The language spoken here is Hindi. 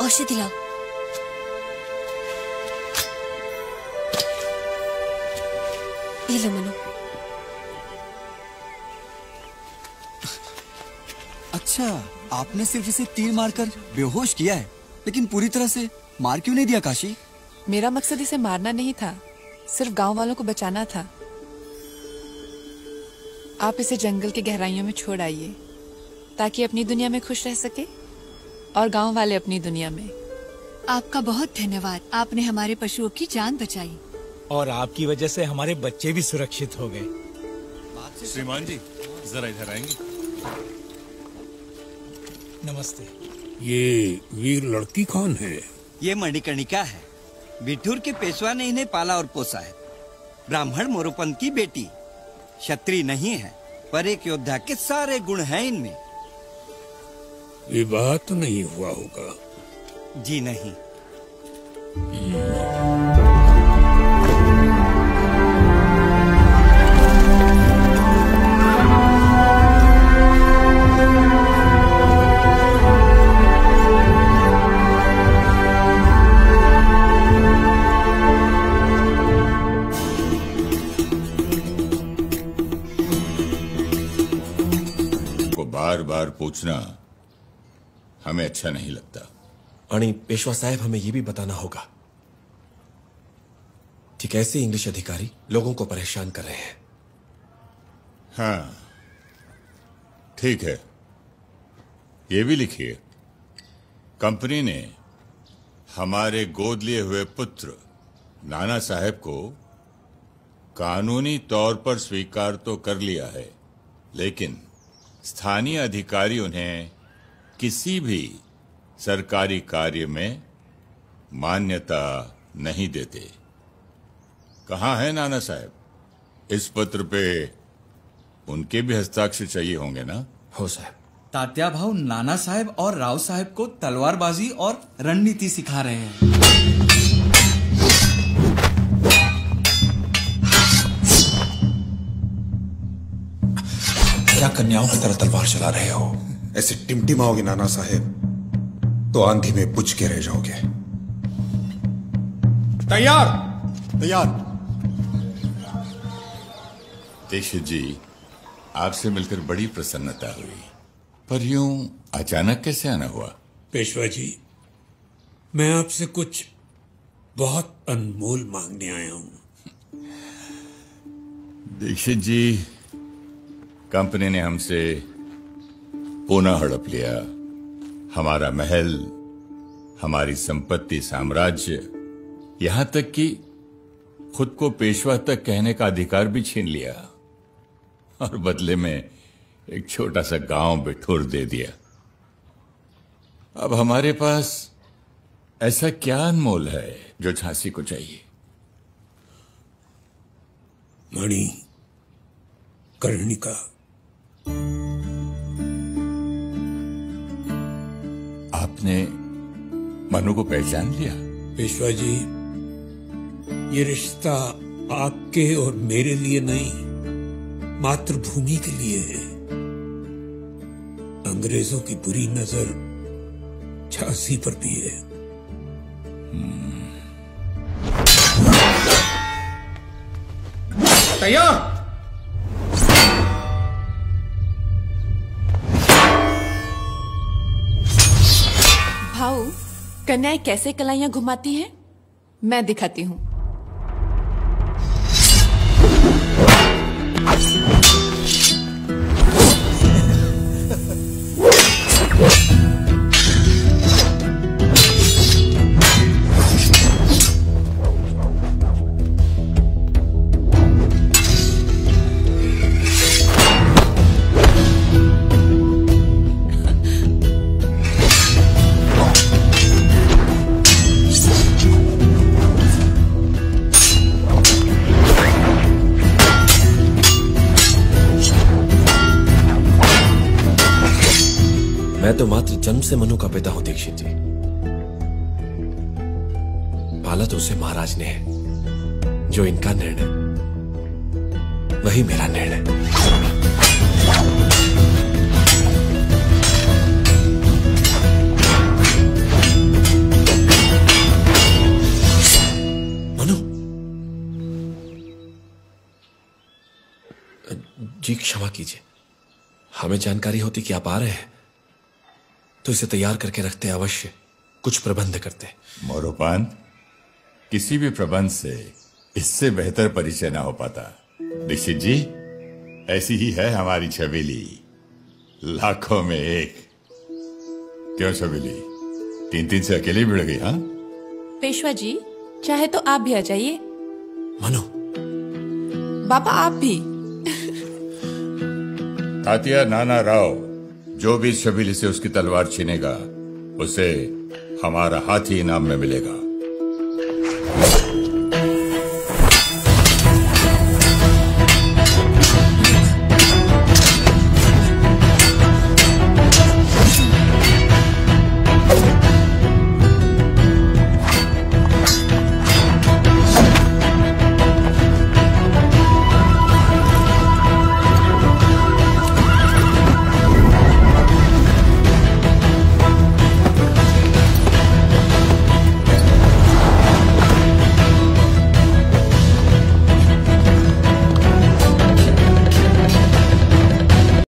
औषधि लाओ। ये लो मनु। अच्छा, आपने सिर्फ इसे तीर मारकर बेहोश किया है, लेकिन पूरी तरह से मार क्यों नहीं दिया काशी? मेरा मकसद इसे मारना नहीं था, सिर्फ गांव वालों को बचाना था। आप इसे जंगल की गहराइयों में छोड़ आइए ताकि अपनी दुनिया में खुश रह सके और गांव वाले अपनी दुनिया में। आपका बहुत धन्यवाद, आपने हमारे पशुओं की जान बचाई और आपकी वजह से हमारे बच्चे भी सुरक्षित हो गए। श्रीमान जी, जरा इधर आएंगे? नमस्ते। ये वीर लड़की कौन है? ये मणिकर्णिका है। बिठूर के पेशवा ने इन्हें पाला और पोसा है। ब्राह्मण मोरोपंत की बेटी, क्षत्रिय नहीं है, पर एक योद्धा के सारे गुण हैं इनमें। विवाह तो नहीं हुआ होगा? जी नहीं। बार बार पूछना हमें अच्छा नहीं लगता। आणि पेशवा साहब, हमें यह भी बताना होगा कि कैसे इंग्लिश अधिकारी लोगों को परेशान कर रहे हैं। हाँ ठीक है, ये भी लिखिए। कंपनी ने हमारे गोद लिए हुए पुत्र नाना साहब को कानूनी तौर पर स्वीकार तो कर लिया है, लेकिन स्थानीय अधिकारी उन्हें किसी भी सरकारी कार्य में मान्यता नहीं देते। कहाँ है नाना साहब? इस पत्र पे उनके भी हस्ताक्षर चाहिए होंगे ना? हो साहब। तात्या भाऊ नाना साहब और राव साहब को तलवारबाजी और रणनीति सिखा रहे हैं। क्या कन्याओं की तरह तलवार चला रहे हो? ऐसे टिमटिमाओगे नाना साहेब तो आंधी में बुझ के रह जाओगे। तैयार। तैयार। दीक्षित जी, आपसे मिलकर बड़ी प्रसन्नता हुई, पर यूं अचानक कैसे आना हुआ? पेशवा जी, मैं आपसे कुछ बहुत अनमोल मांगने आया हूं। दीक्षित जी, कंपनी ने हमसे पुनः हड़प लिया। हमारा महल, हमारी संपत्ति, साम्राज्य, यहां तक कि खुद को पेशवा तक कहने का अधिकार भी छीन लिया और बदले में एक छोटा सा गांव बिठूर दे दिया। अब हमारे पास ऐसा क्या अनमोल है जो झांसी को चाहिए? मणि कर्णिका। आपने मनु को पहचान लिया? पेशवा जी, ये रिश्ता आपके और मेरे लिए नहीं, मातृभूमि के लिए है। अंग्रेजों की बुरी नजर झांसी पर भी है। तैयार। भाऊ, कन्याएं कैसे कलाइयां घुमाती हैं, मैं दिखाती हूँ। मैं तो मात्र जन्म से मनु का पिता हूं दीक्षित जी। पाला तो उसे महाराज ने है। जो इनका निर्णय वही मेरा निर्णय। जी क्षमा कीजिए, हमें जानकारी होती कि आप आ रहे हैं तो इसे तैयार करके रखते, अवश्य कुछ प्रबंध करते। मोरोपंत, किसी भी प्रबंध से इससे बेहतर परिचय ना हो पाता। दीक्षित जी, ऐसी ही है हमारी छबीली, लाखों में एक। क्यों छबीली, 3-3 से अकेले भिड़ गई? हाँ पेशवा जी, चाहे तो आप भी आ जाइए। मनु, बाबा आप भी। तात्या नाना राव, जो भी छबीली से उसकी तलवार छीनेगा उसे हमारा हाथी इनाम में मिलेगा।